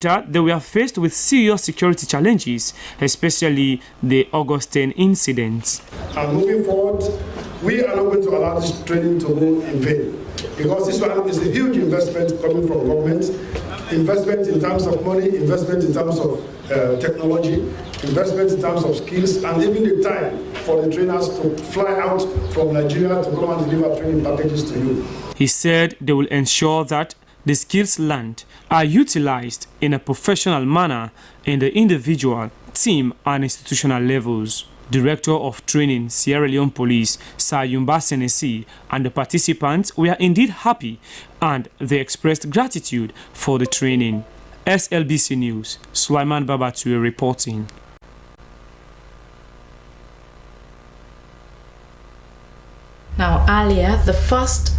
that they were faced with serious security challenges, especially the Augustine incidents. And moving forward, we are not going to allow this training to go in vain, because this one is a huge investment coming from government, investment in terms of money, investment in terms of technology, investment in terms of skills, and even the time for the trainers to fly out from Nigeria to come and deliver training packages to you. He said they will ensure that the skills learned are utilized in a professional manner in the individual, team, and institutional levels. Director of Training, Sierra Leone Police, Slbc, and the participants were indeed happy, and they expressed gratitude for the training. SLBC News, Sulaiman Babatue reporting. Now, earlier, the first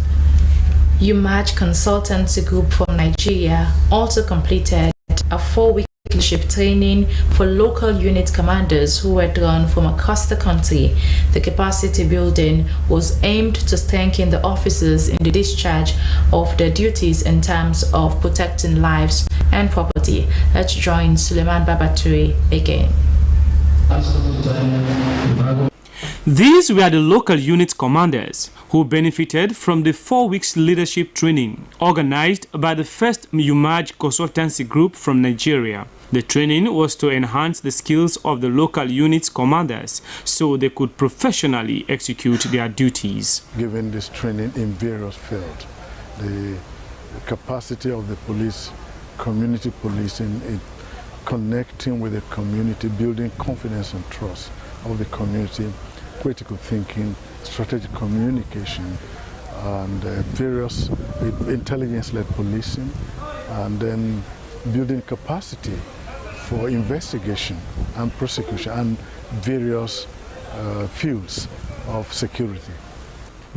UMAJ consultancy group from Nigeria also completed a 4-week leadership training for local unit commanders who were drawn from across the country. The capacity building was aimed to strengthen the officers in the discharge of their duties in terms of protecting lives and property. Let's join Suleiman Babaturi again. These were the local unit commanders who benefited from the 4 weeks leadership training organized by the first UMAJ consultancy group from Nigeria. The training was to enhance the skills of the local units commanders so they could professionally execute their duties. Given this training in various fields, the capacity of the police, community policing, connecting with the community, building confidence and trust of the community, critical thinking, strategic communication, and various intelligence-led policing, and then building capacity for investigation and prosecution and various fields of security.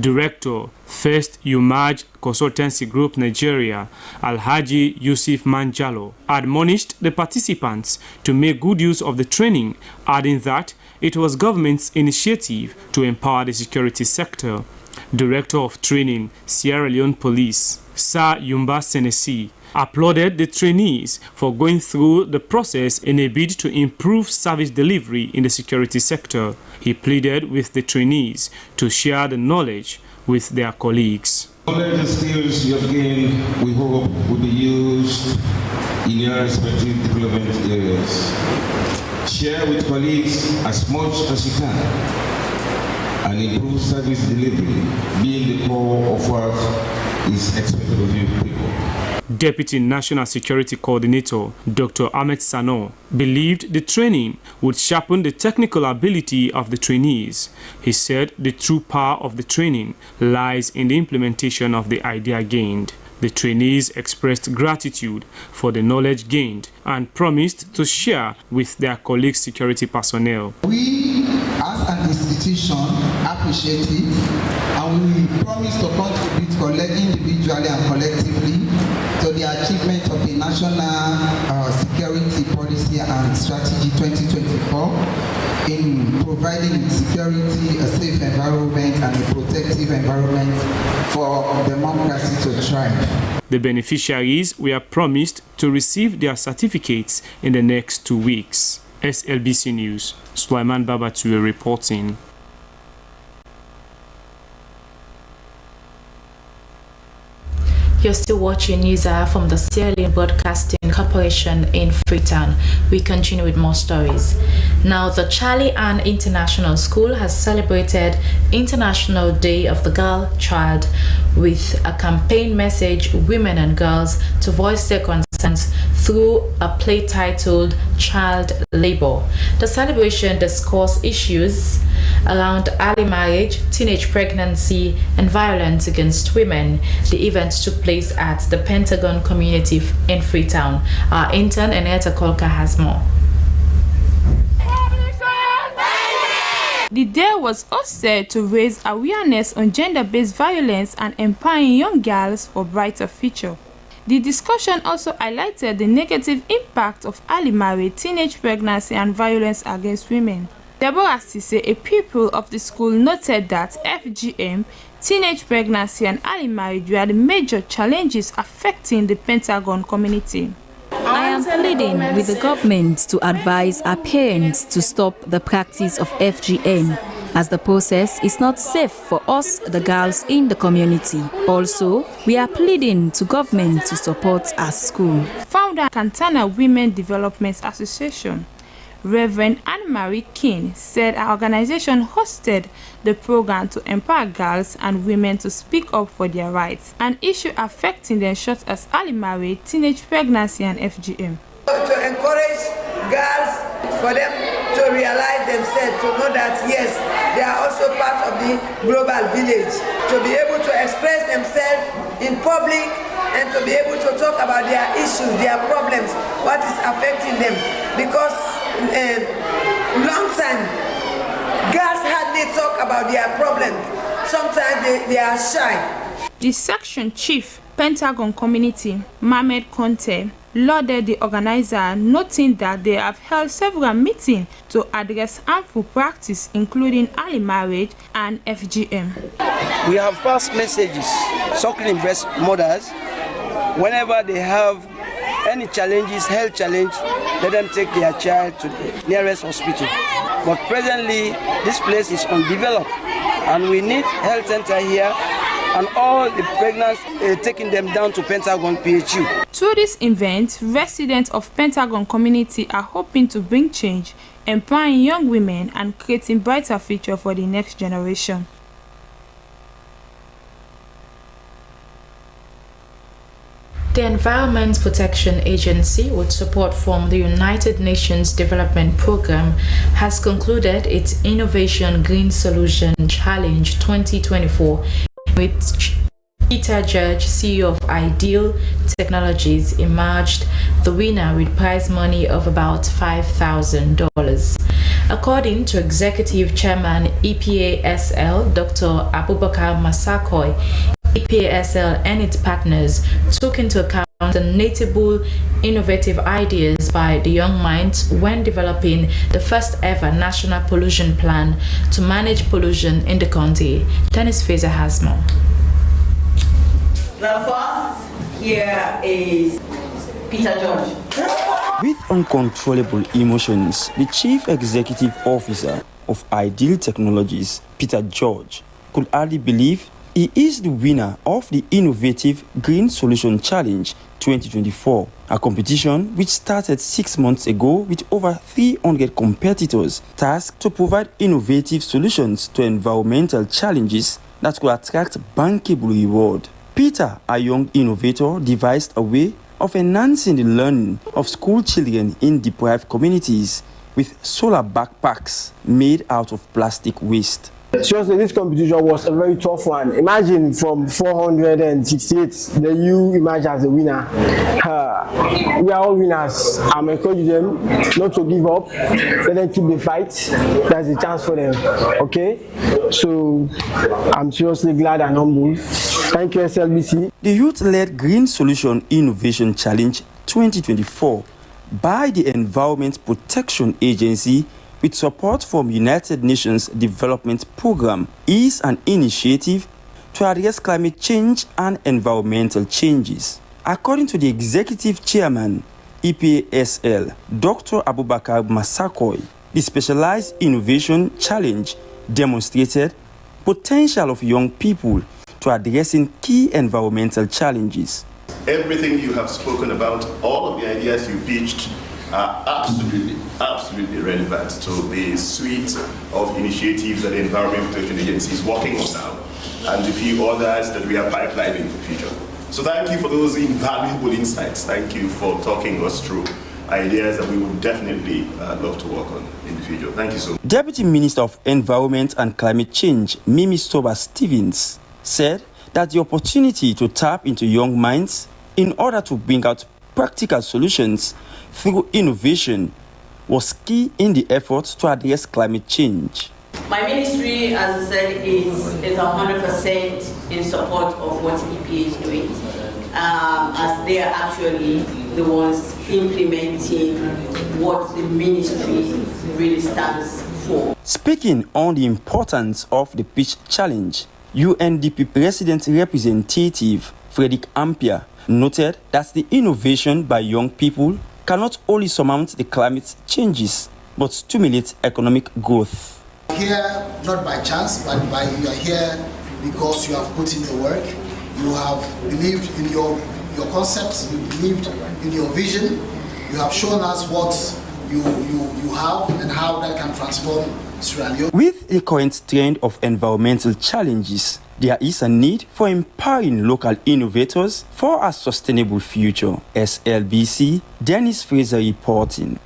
Director, First UMAJ Consultancy Group Nigeria, Alhaji Yusuf Manjalo, admonished the participants to make good use of the training, adding that it was government's initiative to empower the security sector. Director of Training, Sierra Leone Police, Sir Yumba Senesi, applauded the trainees for going through the process in a bid to improve service delivery in the security sector. He pleaded with the trainees to share the knowledge with their colleagues. Knowledge and skills you have gained, we hope, will be used in your respective development areas. Share with colleagues as much as you can and improve service delivery, being the core of what is expected of you people. Deputy National Security Coordinator Dr. Ahmed Sano believed the training would sharpen the technical ability of the trainees. He said the true power of the training lies in the implementation of the idea gained. The trainees expressed gratitude for the knowledge gained and promised to share with their colleagues security personnel. We, as an institution, appreciate it, and we promise to contribute individually and collectively to the achievement of the National Security Policy and Strategy 2024 in providing security, a safe environment, and a protective environment for democracy to thrive. The beneficiaries were promised to receive their certificates in the next 2 weeks. SLBC News, Sulaiman Babatue reporting. You're still watching news from the Sierra Leone Broadcasting Corporation in Freetown. We continue with more stories. Now, the Charlie Ann International School has celebrated International Day of the Girl Child with a campaign message, Women and Girls, to voice their concerns through a play titled Child Labor. The celebration discussed issues around early marriage, teenage pregnancy, and violence against women. The event took place at the Pentagon community in Freetown. Our intern, Eneta Kolka, has more. The day was also to raise awareness on gender-based violence and empowering young girls for a brighter future. The discussion also highlighted the negative impact of early marriage, teenage pregnancy, and violence against women. Deborah Sise, a pupil of the school, noted that FGM, teenage pregnancy, and early marriage were the major challenges affecting the Pentagon community. I am pleading with the government to advise our parents to stop the practice of FGM, as the process is not safe for us, the girls in the community. Also, we are pleading to government to support our school. Founder Cantana Women Development Association, Reverend Anne-Marie King, said our organization hosted the program to empower girls and women to speak up for their rights, an issue affecting them such as early marriage, teenage pregnancy and FGM. To encourage girls, for them to realize themselves, to know that yes, they are also part of the global village, to be able to express themselves in public and to be able to talk about their issues, their problems, what is affecting them. Because long time, girls hardly talk about their problems. Sometimes they are shy. The section chief, Pentagon Community, Mohamed Conte, lauded the organizer, noting that they have held several meetings to address harmful practice, including early marriage and FGM. We have passed messages, suckling breast mothers, whenever they have any challenges, health challenge, let them take their child to the nearest hospital. But presently, this place is undeveloped, and we need health center here, and all the pregnant taking them down to Pentagon PHU. Through this event, residents of Pentagon community are hoping to bring change, empowering young women and creating brighter future for the next generation. The Environment Protection Agency, with support from the United Nations Development Programme, has concluded its Innovation Green Solution Challenge 2024, with Peter George, CEO of Ideal Technologies, emerged the winner with prize money of about $5,000. According to Executive Chairman EPASL, Dr. Abubakar Masakoi, EPASL and its partners took into account the notable innovative ideas by the young minds when developing the first ever national pollution plan to manage pollution in the country. Dennis Fraser has more. The first here is Peter George. With uncontrollable emotions, the Chief Executive Officer of Ideal Technologies, Peter George, could hardly believe he is the winner of the Innovative Green Solution Challenge 2024, a competition which started 6 months ago with over 300 competitors tasked to provide innovative solutions to environmental challenges that could attract bankable reward. Peter, a young innovator, devised a way of enhancing the learning of school children in deprived communities with solar backpacks made out of plastic waste. Seriously, this competition was a very tough one. Imagine from 468, then you emerge as a winner. We are all winners. I'm encouraging them not to give up. Let them keep the fight. There's a chance for them. Okay? So I'm seriously glad and humble. Thank you, Slbc. The Youth-led Green Solution Innovation Challenge 2024 by the Environment Protection Agency, with support from United Nations Development Programme, is an initiative to address climate change and environmental changes. According to the Executive Chairman, EPASL, Dr. Abubakar Masakoi, the Specialized Innovation Challenge demonstrated potential of young people to addressing key environmental challenges. Everything you have spoken about, all of the ideas you pitched, are absolutely relevant to the suite of initiatives that the Environment Protection Agency is working on now, and the few others that we are pipelining in the future. So thank you for those invaluable insights. Thank you for talking us through ideas that we would definitely love to work on in the future. Thank you so much. Deputy Minister of Environment and Climate Change, Mimi Stoba Stevens, said that the opportunity to tap into young minds in order to bring out practical solutions through innovation was key in the effort to address climate change. My ministry, as I said, is 100% in support of what EPA is doing, as they are actually the ones implementing what the ministry really stands for. Speaking on the importance of the Pitch Challenge, UNDP President Representative Frederick Ampia noted that the innovation by young people can not only surmount the climate changes, but stimulate economic growth. Here, not by chance, but you are here because you have put in the work, you have believed in your concepts, you believed in your vision, you have shown us what you have and how that can transform Sierra Leone. With the current trend of environmental challenges, there is a need for empowering local innovators for a sustainable future. SLBC, Dennis Fraser reporting.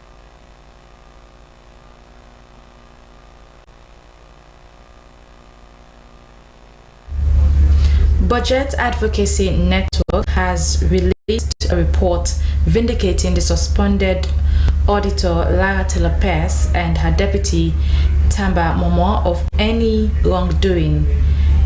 Budget Advocacy Network has released a report vindicating the suspended auditor Lara Taylor Pierce and her deputy Tamba Momo of any wrongdoing.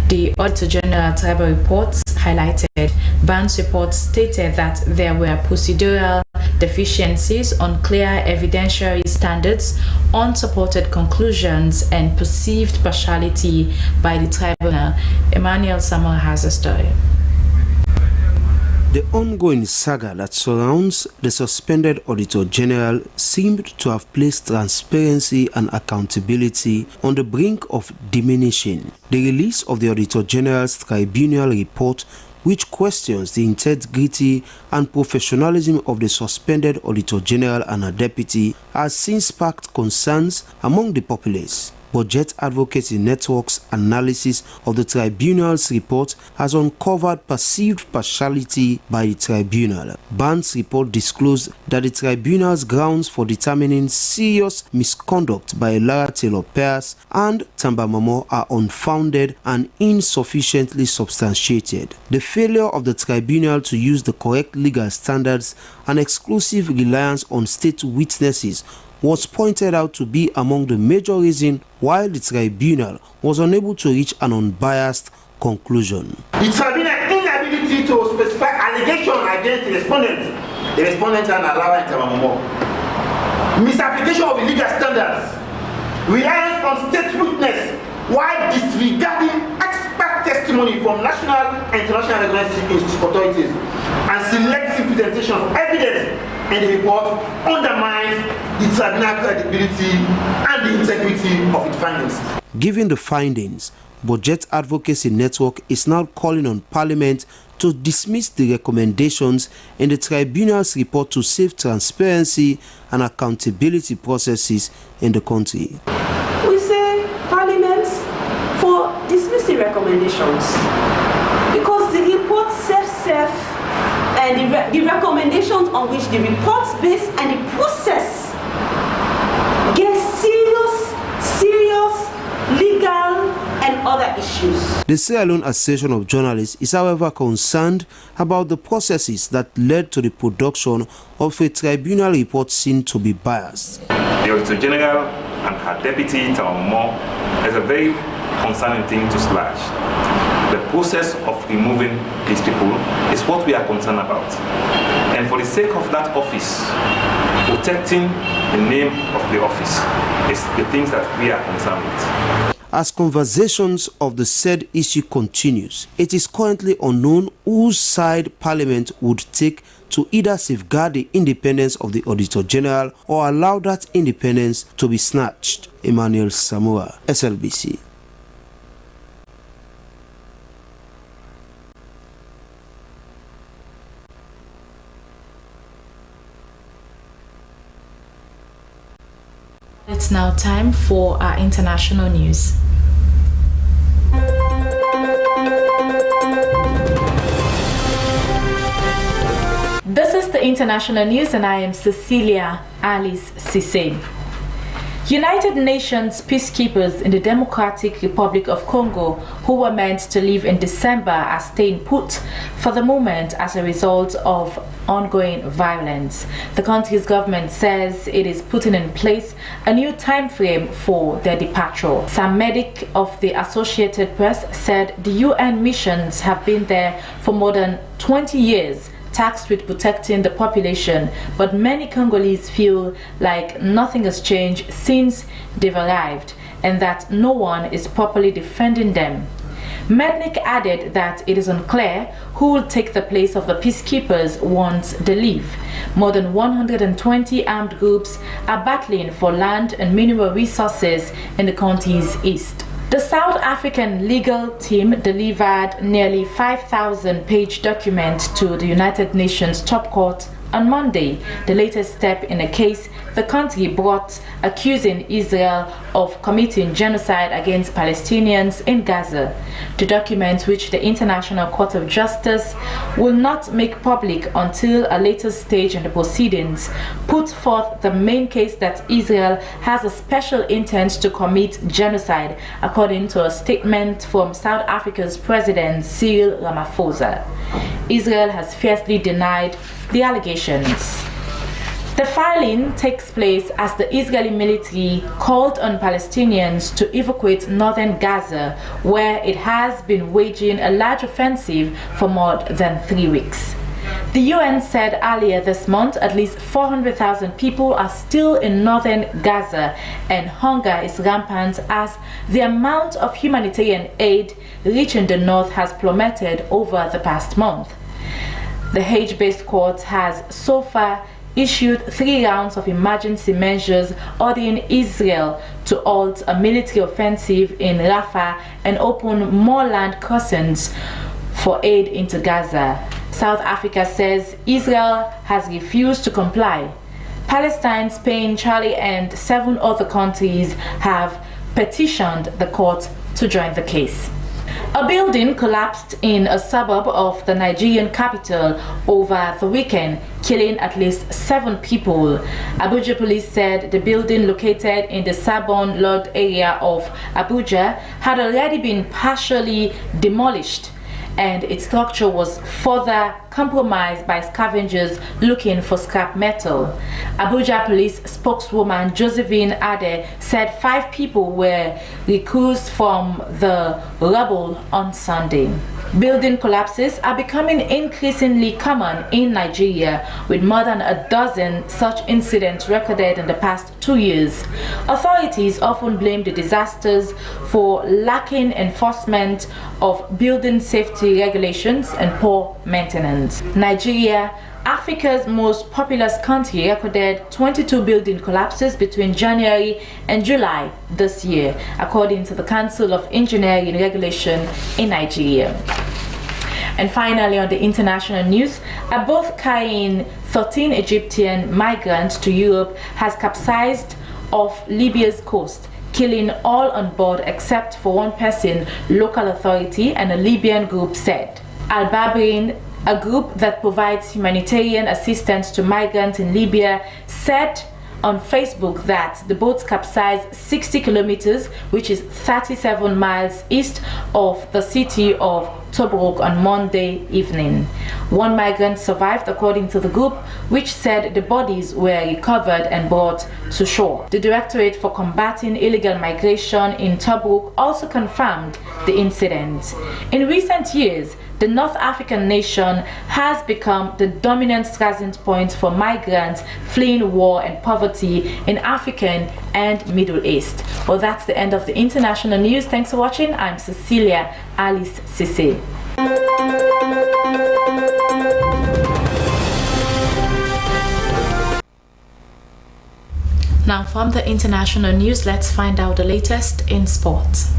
The Auditor General Tribal reports highlighted Ban's report stated that there were procedural deficiencies, unclear evidentiary standards, unsupported conclusions, and perceived partiality by the tribunal. Emmanuel Samuel has a story. The ongoing saga that surrounds the suspended Auditor General seemed to have placed transparency and accountability on the brink of diminishing. The release of the Auditor General's tribunal report, which questions the integrity and professionalism of the suspended Auditor General and her deputy, has since sparked concerns among the populace. Budget Advocacy Network's analysis of the tribunal's report has uncovered perceived partiality by the tribunal. Ban's report disclosed that the tribunal's grounds for determining serious misconduct by Lara Taylor Pierce and Tamba Momo are unfounded and insufficiently substantiated. The failure of the tribunal to use the correct legal standards and exclusive reliance on state witnesses was pointed out to be among the major reasons why the tribunal was unable to reach an unbiased conclusion. The tribunal's inability to specify allegations against the respondent and Lara Tamba Momo, misapplication of legal standards, reliance on state witness while disregarding expert testimony from national and international recognized authorities, and selective presentation of evidence in the report undermines the tribunal credibility and the integrity of its findings. Given the findings, Budget Advocacy Network is now calling on Parliament to dismiss the recommendations in the tribunal's report to save transparency and accountability processes in the country. We say Parliament for dismissing recommendations because the report safe and the recommendations on which the report's based and the process get serious legal and other issues. The Sierra Leone Association of Journalists is however concerned about the processes that led to the production of a tribunal report seen to be biased. The Auditor General and her deputy Tamba Momo is a very concerning thing to slash. The process of removing these people is what we are concerned about. And for the sake of that office, protecting the name of the office is the things that we are concerned with. As conversations of the said issue continues, it is currently unknown whose side Parliament would take to either safeguard the independence of the Auditor General or allow that independence to be snatched. Emmanuel Samoa, SLBC. It's now time for our international news. This is the international news, and I am Cecilia Alice Cisse. United Nations peacekeepers in the Democratic Republic of Congo who were meant to leave in December are staying put for the moment as a result of ongoing violence. The country's government says it is putting in place a new time frame for their departure. Sam Medic of the Associated Press said the UN missions have been there for more than 20 years, tasked with protecting the population, but many Congolese feel like nothing has changed since they've arrived and that no one is properly defending them. Mednick added that it is unclear who will take the place of the peacekeepers once they leave. More than 120 armed groups are battling for land and mineral resources in the country's east. The South African legal team delivered nearly 5,000-page document to the United Nations top court on Monday, the latest step in a case the country brought accusing Israel of committing genocide against Palestinians in Gaza. The document, which the International Court of Justice will not make public until a later stage in the proceedings, put forth the main case that Israel has a special intent to commit genocide, according to a statement from South Africa's President Cyril Ramaphosa. Israel has fiercely denied the allegations. The filing takes place as the Israeli military called on Palestinians to evacuate northern Gaza, where it has been waging a large offensive for more than 3 weeks. The UN said earlier this month at least 400,000 people are still in northern Gaza, and hunger is rampant as the amount of humanitarian aid reaching the north has plummeted over the past month. The Hague-based court has so far issued 3 rounds of emergency measures ordering Israel to halt a military offensive in Rafah and open more land crossings for aid into Gaza. South Africa says Israel has refused to comply. Palestine, Spain, Chile, and 7 other countries have petitioned the court to join the case. A building collapsed in a suburb of the Nigerian capital over the weekend, killing at least 7 people. Abuja police said the building located in the Sabon Lord area of Abuja had already been partially demolished, and its structure was further compromised by scavengers looking for scrap metal. Abuja police spokeswoman Josephine Ade said 5 people were recused from the rubble on Sunday. Building collapses are becoming increasingly common in Nigeria, with more than a dozen such incidents recorded in the past 2 years. Authorities often blame the disasters for lacking enforcement of building safety regulations and poor maintenance. Nigeria, Africa's most populous country, recorded 22 building collapses between January and July this year, according to the Council of Engineering Regulation in Nigeria. And finally, on the international news, a boat carrying 13 Egyptian migrants to Europe has capsized off Libya's coast, killing all on board except for 1 person, local authority and a Libyan group said. Al-Babrin, a group that provides humanitarian assistance to migrants in Libya, said on Facebook that the boat capsized 60 kilometers, which is 37 miles east of the city of Tobruk on Monday evening. 1 migrant survived, according to the group, which said the bodies were recovered and brought to shore. The Directorate for Combating Illegal Migration in Tobruk also confirmed the incident. In recent years, the North African nation has become the dominant transit point for migrants fleeing war and poverty in African and Middle East. Well, that's the end of the international news. Thanks for watching. I'm Cecilia Alice Sisse. Now, from the international news, let's find out the latest in sports.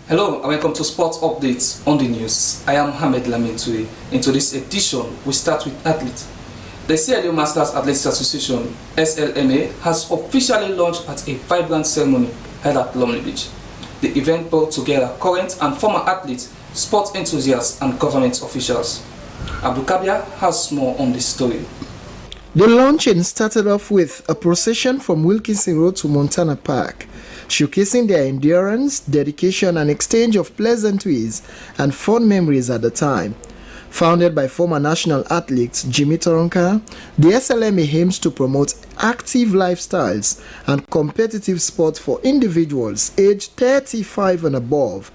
Hello and welcome to Sports Updates on the News. I am Hamed Lamentui. In today's edition, we start with athletes. The Sierra Leone Masters Athletics Association, SLMA, has officially launched at a vibrant ceremony held at Lumley Beach. The event brought together current and former athletes, sports enthusiasts and government officials. Abdul Kabir has more on this story. The launching started off with a procession from Wilkinson Road to Montana Park, showcasing their endurance, dedication and exchange of pleasantries and fond memories at the time. Founded by former national athlete Jimmy Toronka, the SLMA aims to promote active lifestyles and competitive sport for individuals aged 35 and above.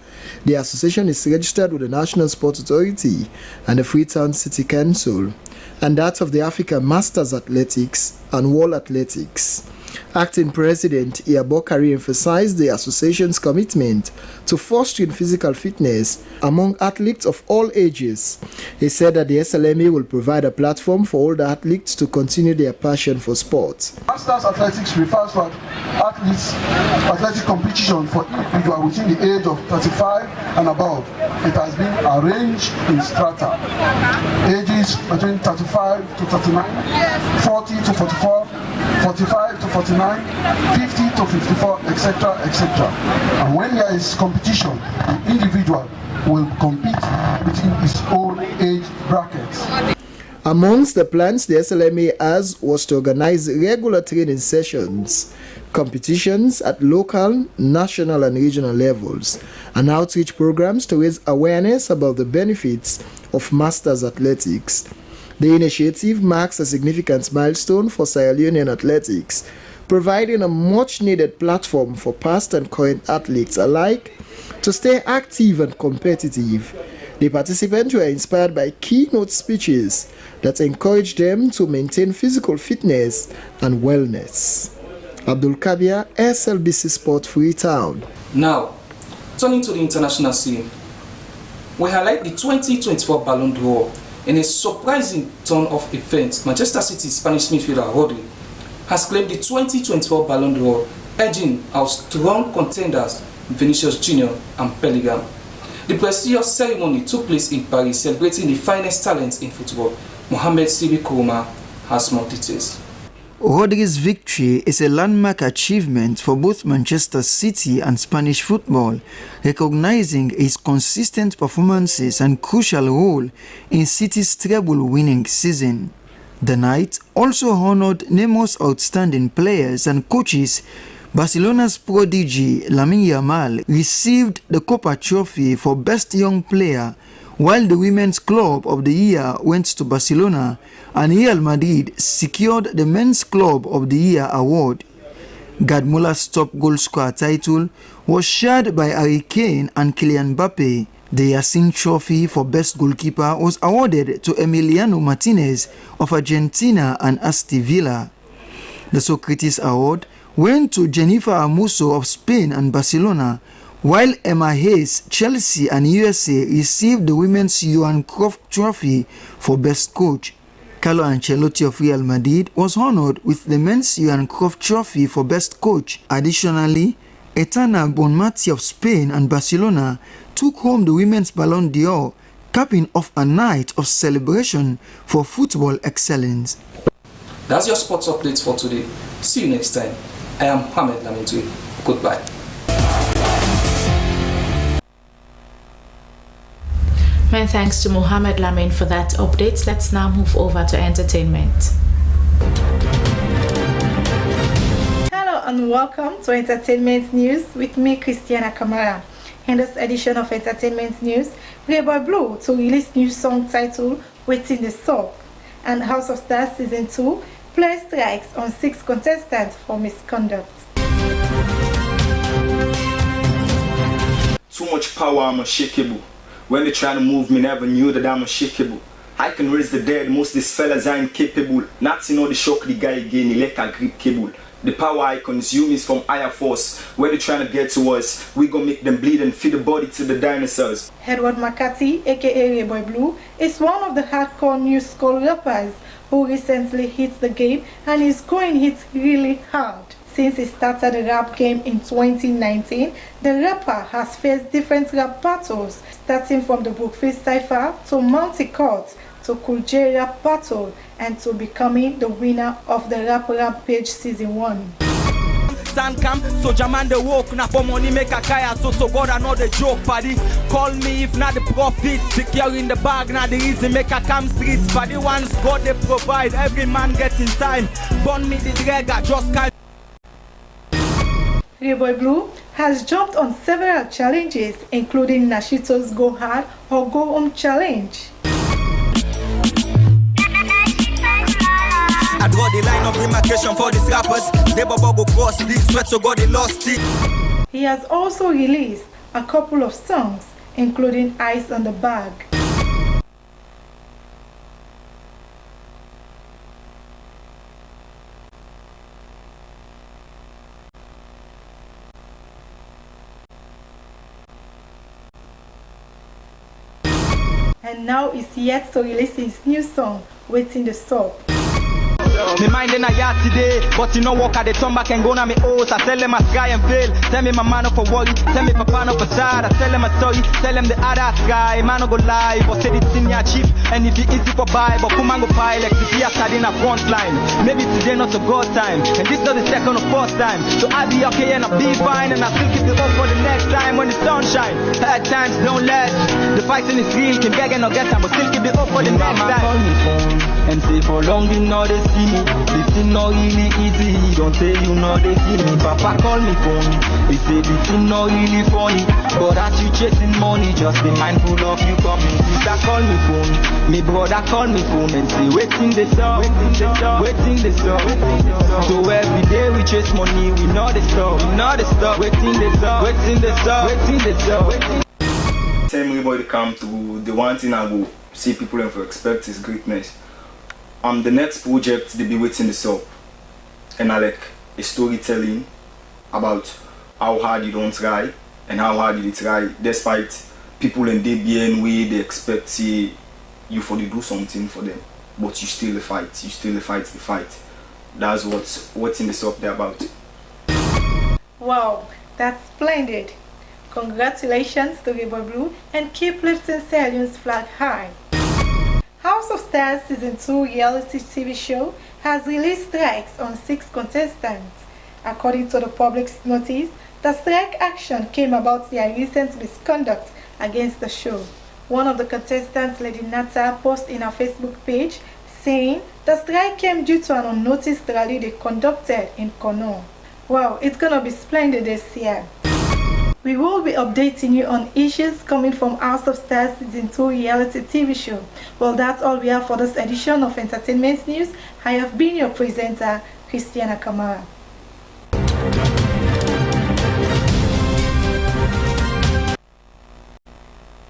The association is registered with the National Sports Authority and the Freetown City Council, and that of the Africa Masters Athletics and World Athletics. Acting President Iyabokari emphasized the association's commitment to fostering physical fitness among athletes of all ages. He said that the SLMA will provide a platform for older athletes to continue their passion for sports. Masters Athletics refers to athletic competition for individuals within the age of 35 and above. It has been arranged in strata. Ages between 35 to 39, 40 to 44, 45 to 49, 50 to 54, etc., etc. And when there is competition, the individual will compete within his own age brackets. Amongst the plans the SLMA has was to organize regular training sessions, competitions at local, national and regional levels, and outreach programs to raise awareness about the benefits of Masters Athletics. The initiative marks a significant milestone for Sierra Leonean athletics, providing a much-needed platform for past and current athletes alike to stay active and competitive. The participants were inspired by keynote speeches that encouraged them to maintain physical fitness and wellness. Abdul Kabir, SLBC Sport, Freetown. Now, turning to the international scene, we highlight the 2024 Ballon d'Or. In a surprising turn of events, Manchester City's Spanish midfielder Rodri has claimed the 2024 Ballon d'Or, edging out strong contenders Vinicius Jr. and Bellingham. The prestigious ceremony took place in Paris, celebrating the finest talents in football. Mohamed Sibi Kouma has more details. Rodri's victory is a landmark achievement for both Manchester City and Spanish football, recognizing his consistent performances and crucial role in City's treble-winning season. The night also honored Neymar's outstanding players and coaches. Barcelona's prodigy Lamine Yamal received the Copa Trophy for Best Young Player, while the Women's Club of the Year went to Barcelona, and Real Madrid secured the Men's Club of the Year award. Gerd Muller's top goal scorer title was shared by Harry Kane and Kylian Mbappe. The Yassin Trophy for Best Goalkeeper was awarded to Emiliano Martinez of Argentina and Aston Villa. The Socrates Award went to Jennifer Hermoso of Spain and Barcelona, while Emma Hayes, Chelsea and USA received the Women's Johan Cruyff Trophy for Best Coach. Carlo Ancelotti of Real Madrid was honored with the Men's Johan Cruyff Trophy for Best Coach. Additionally, Etana Bonmati of Spain and Barcelona took home the Women's Ballon d'Or, capping off a night of celebration for football excellence. That's your sports updates for today. See you next time. I am Mohamed Lamintoui. Goodbye. Many thanks to Mohamed Lamin for that update. Let's now move over to entertainment. Hello and welcome to Entertainment News with me, Christiana Kamara. In this edition of Entertainment News, Playboy Blue to release new song titled Waiting the Soap, and House of Stars Season 2 player strikes on 6 contestants for misconduct. Too much power, I'm unshakable. When they try to move me, never knew that I'm unshakable. I can raise the dead, most of these fellas are incapable. Not to know the shock the guy again, he like a grip cable. The power I consume is from higher force. When they trying to get to us, we gonna make them bleed and feed the body to the dinosaurs. Edward McCarthy, aka Playboy Blue, is one of the hardcore new school rappers who recently hit the game and is going hit really hard. Since he started the rap game in 2019, the rapper has faced different rap battles, starting from the Brookfield Cypher to Monty Court to Cool J rap battle, and to becoming the winner of the Rap Rampage Season 1. Camp, so Jaman the walk, na for money make a kaya, so God I know the joke, paddy. Call me if not the profit, secure in the bag, not the easy make a come streets, paddy. Once God they provide, every man gets in time. Burn me the dragger, just can't. Playboy Blue has jumped on several challenges, including Nashito's Go Hard or Go Home challenge. draw the line of demarcation for these rappers. They bubble go cross the sweat, so God they lost it. He has also released a couple of songs, including Ice on the Bag. And now is yet to release his new song, Waiting the Soap. Me mind in a yard today, but you know walk at the turn back and go na me oats. I tell them I sky and fail. Tell me my man up for worry. Tell me papa no for sad. I tell them a story. Tell them the other sky. Man no go lie, but say it's in your chief. And if it easy for buy, but come and go pile. Like if you are in a front line. Maybe today not a God time, and this not the second or first time. So I be okay and I be fine, and I still keep it up for the next time when the sun shine. Hard times don't last. The fighting is real, can beg and not get time, but still keep it up for the next time. Call me phone and say for long you know they see me. This thing not really easy, don't say you know they feel me. Papa call me phone, he say this thing not really funny, but as you chasing money, just be mindful of you coming. Sister call me phone, me brother call me phone and say waiting the song, waiting the song. So every day we chase money, we know the stop, waiting the song, waiting the song, waiting the song. Tell everybody to come to the one thing I will see people and for expect is greatness. The next project they be waiting this up, and I like a storytelling about how hard you don't try and how hard you try despite people in DBN way they expect you for to do something for them, but you still fight the fight. That's what's in this up there about. Wow, that's splendid. Congratulations to River Blue and keep lifting Sierra Leone's flag high. House of Stars Season 2 reality TV show has released strikes on 6 contestants. According to the public's notice, the strike action came about their recent misconduct against the show. One of the contestants, Lady Nata, posted in her Facebook page saying the strike came due to an unnoticed rally they conducted in Kono. Wow, it's gonna be splendid this year. We will be updating you on issues coming from House of Stars Season 2 reality TV show. Well, that's all we have for this edition of Entertainment News. I have been your presenter, Christiana Kamara.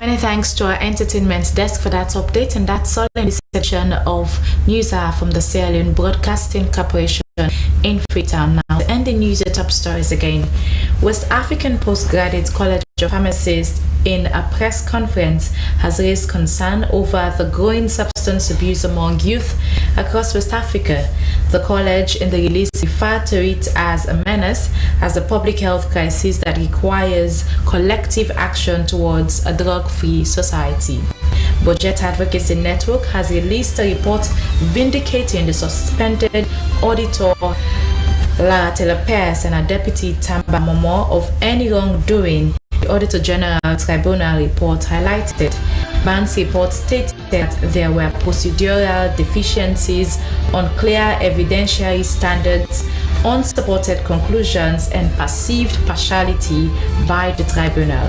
Many thanks to our entertainment desk for that update, and that's all in this section of News Hour from the Sierra Leone Broadcasting Corporation in Freetown. Now, and the news top stories again. West African Postgraduate College of Pharmacists in a press conference has raised concern over the growing substance abuse among youth across West Africa. The college in the release referred to it as a menace, as a public health crisis that requires collective action towards a drug-free society. Budget Advocacy Network has released a report vindicating the suspended auditor Lara Taylor Pierce and her deputy Tamba Momo of any wrongdoing. The Auditor General Tribunal report highlighted. Ban's report stated that there were procedural deficiencies, unclear evidentiary standards, unsupported conclusions, and perceived partiality by the tribunal.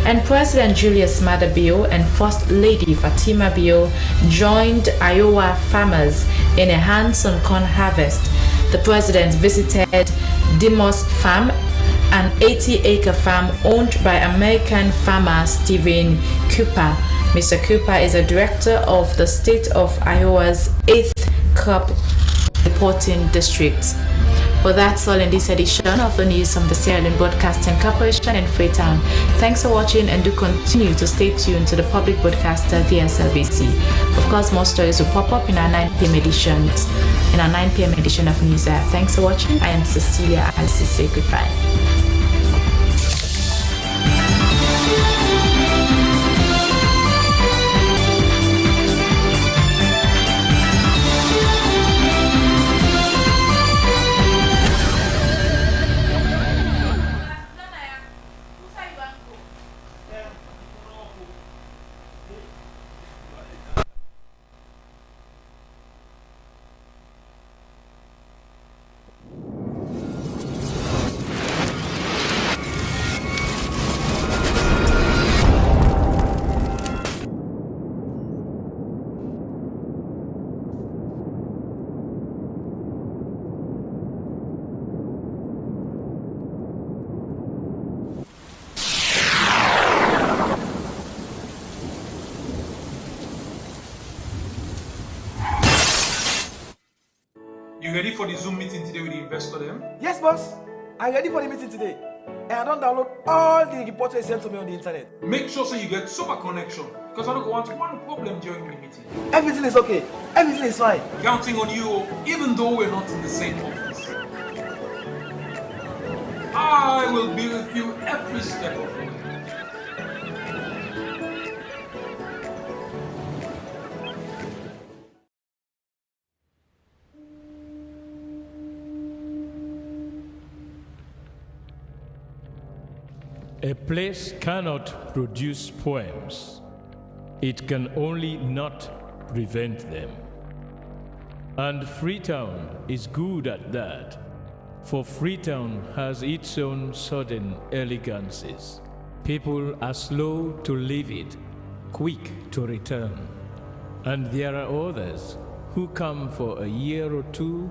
And President Julius Maada Bio and First Lady Fatima Bio joined Iowa farmers in a hands-on corn harvest. The president visited Demos Farm, an 80-acre farm owned by American farmer Stephen Cooper. Mr. Cooper is a director of the state of Iowa's 8th crop reporting district. Well, that's all in this edition of the news from the Sierra Leone Broadcasting Corporation in Freetown. Thanks for watching, and do continue to stay tuned to the public broadcaster, the Slbc. Of course, more stories will pop up in our 9 p.m. editions. In our 9 p.m. edition of News Hour. Thanks for watching. I am Cecilia. I'll say goodbye. for the Zoom meeting today with the investor then? Yes, boss. I'm ready for the meeting today. And I don't download all the reports they sent to me on the internet. Make sure so you get super connection, because I don't want one problem during the meeting. Everything is okay. Everything is fine. Counting on you, even though we're not in the same office. I will be with you every step of the way. A place cannot produce poems. It can only not prevent them. And Freetown is good at that, for Freetown has its own sudden elegances. People are slow to leave it, quick to return. And there are others who come for a year or two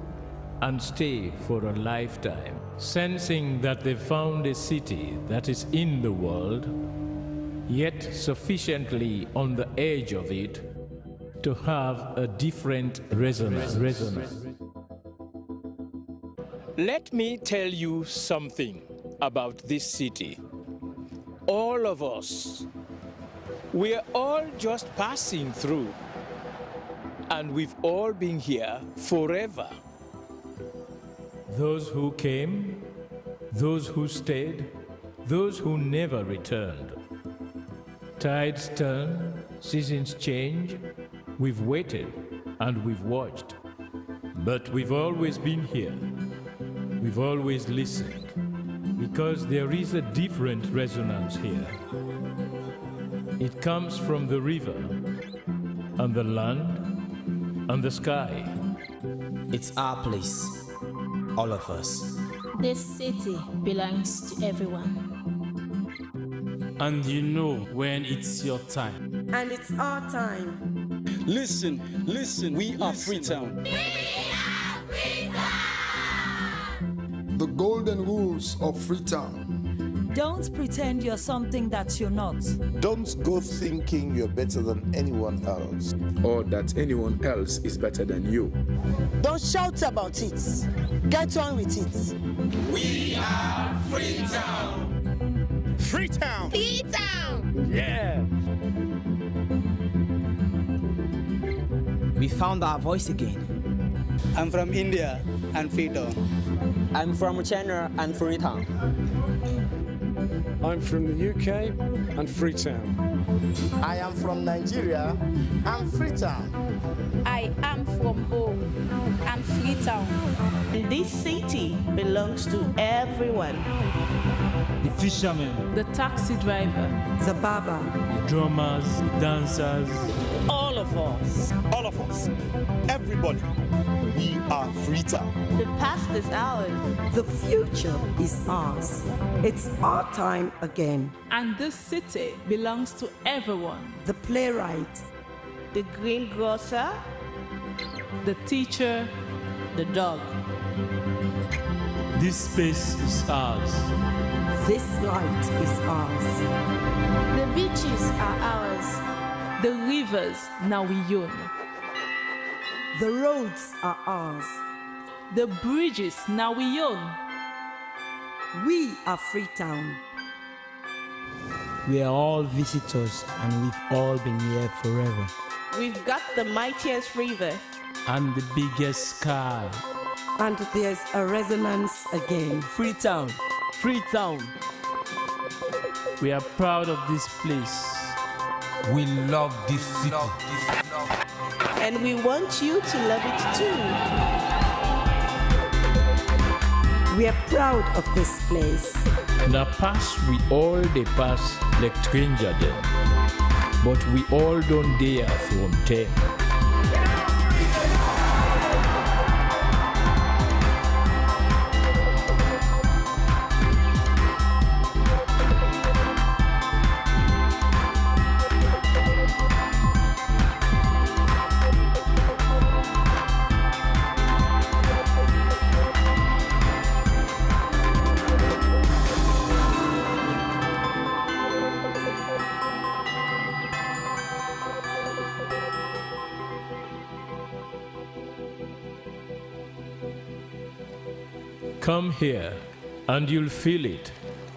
and stay for a lifetime, sensing that they found a city that is in the world, yet sufficiently on the edge of it to have a different resonance. Let me tell you something about this city. All of us, we're all just passing through, and we've all been here forever. Those who came, those who stayed, those who never returned. Tides turn, seasons change, we've waited and we've watched. But we've always been here. We've always listened, because there is a different resonance here. It comes from the river, and the land, and the sky. It's our place. All of us. This city belongs to everyone. And you know when it's your time. And it's our time. Listen, we are Freetown. We are Freetown! The golden rules of Freetown. Don't pretend you're something that you're not. Don't go thinking you're better than anyone else, or that anyone else is better than you. Don't shout about it. Get on with it. We are Freetown. Freetown. Freetown. Yeah. We found our voice again. I'm from India and Freetown. I'm from China and Freetown. I'm from the UK and Freetown. I am from Nigeria and Freetown. I am from home and Freetown. This city belongs to everyone. The fishermen, the taxi driver, the barber, the drummers, the dancers. All of us. All of us. Everybody. We are Freetown. The past is ours. The future is ours. It's our time again. And this city belongs to everyone. The playwright, the greengrocer, the teacher, the dog. This space is ours. This light is ours. The beaches are ours. The rivers now we own. The roads are ours. The bridges now we own. We are Freetown. We are all visitors and we've all been here forever. We've got the mightiest river. And the biggest sky. And there's a resonance again. Freetown. Freetown. We are proud of this place. We love this city. And we want you to love it too. We are proud of this place. Now pass we all they pass like stranger them, but we all don't dare from them. Come here and you'll feel it,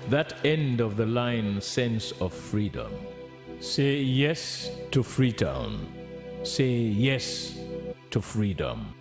that end of the line sense of freedom. Say yes to Freetown. Say yes to freedom.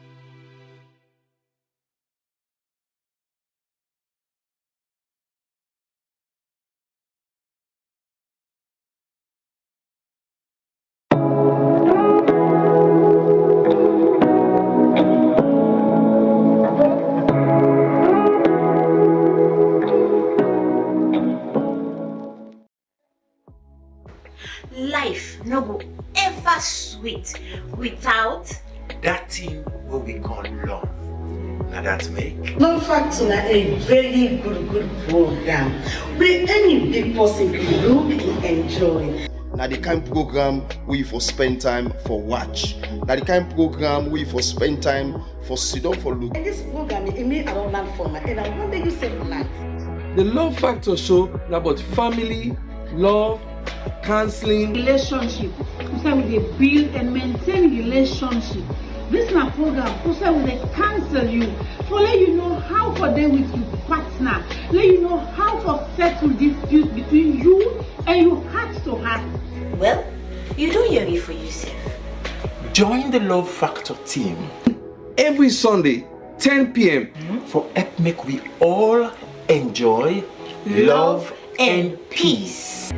Life no go ever sweet without that thing what we call love. Now that make Love Factor a very good program where any big person can look and enjoy. Now the kind program we for spend time for watch. Now the kind program we for spend time for sit down for look. And this program it made around land format and I wonder you save life. The Love Factor show is about family, love, counseling, relationship. We say we dey build and maintain relationship. This na program we say we dey counsel you for let you know how for dey with your partner, let you know how for settle disputes between you and your heart to heart. Well, you don't hear it for yourself. Join the Love Factor team every Sunday, 10 p.m. for help make we all enjoy love and peace.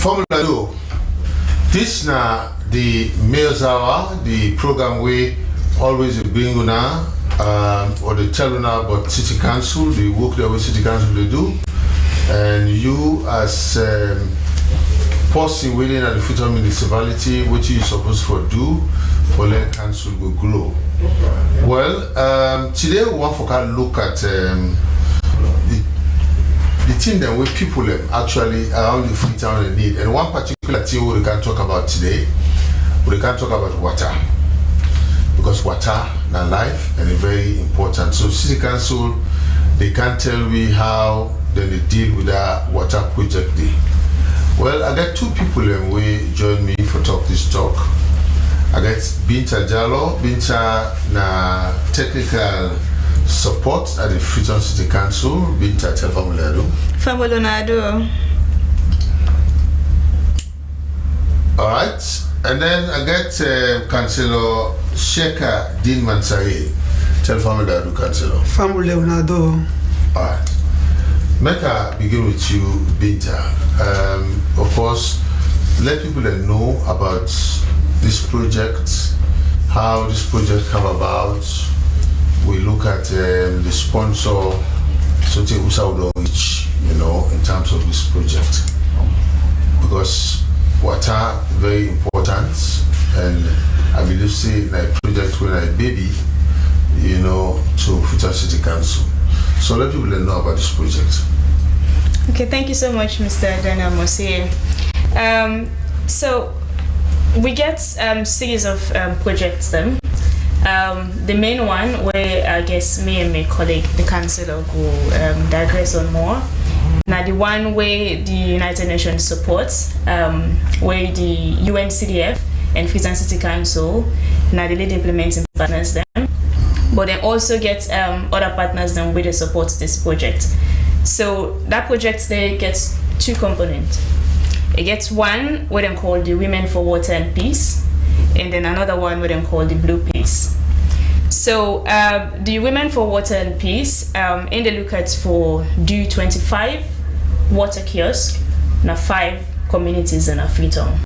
Formula Do. This na the Mayor's Hour, the program we always bring una or they tell una about City Council, the work that we City Council they do, and you as person within at the Freetown municipality, what you supposed to do for let council go grow. Well, today we want to look at the thing that we people actually around the Freetown need, and one particular thing we can talk about today, we can talk about water, because water is life and it's very important. So City Council, they can't tell me how then they deal with that water project day. Well, I got two people who join me for this talk. I got Binta Jallo. Binta na technical support at the Freetown City Council. Binta, tell Famulado. Famulonado. All right, and then I got Councillor Sheka Din Mansari. Tell Famulado, Councillor. Famulonado. All right. Make I begin with you, Binta. Of course, let people know about this project, how this project come about. We look at the sponsor, Sote Usaudowich, in terms of this project. Because water very important, and I believe say a project when I baby, to Freetown City Council. So let people know about this project. Okay, thank you so much, Mr. Daniel Mosier. So we get series of projects then. The main one where I guess me and my colleague, the councillor, will digress on more. Now the one where the United Nations supports, where the UNCDF and Freetown City Council now the lead implementing partners then. But then also get other partners then where they support this project. So that project there gets two components. It gets one what they call the Women for Water and Peace, and then another one what they call the Blue Peace. So the Women for Water and Peace, in the look at for do 25 water kiosks, now 5 communities in Freetown.